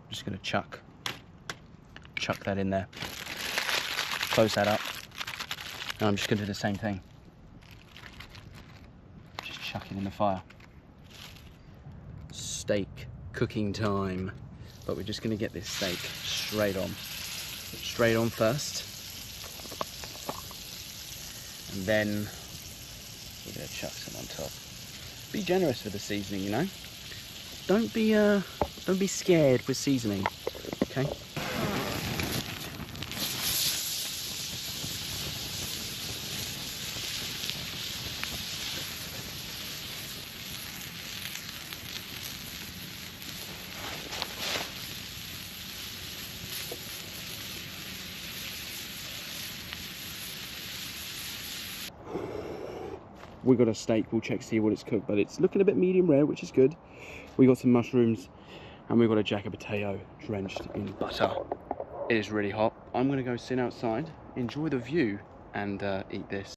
I'm just going to chuck that in there. Close that up. And I'm just going to do the same thing. Just chuck it in the fire. Steak cooking time. But we're just going to get this steak straight on. Straight on first. And then we're going to chuck some on top. Be generous with the seasoning, you know. Don't be scared with seasoning. Okay. We got a steak, we'll check to see what it's cooked, but it's looking a bit medium rare, which is good. We got some mushrooms, and we got a jacket potato drenched in butter. It is really hot. I'm gonna go sit outside, enjoy the view, and eat this.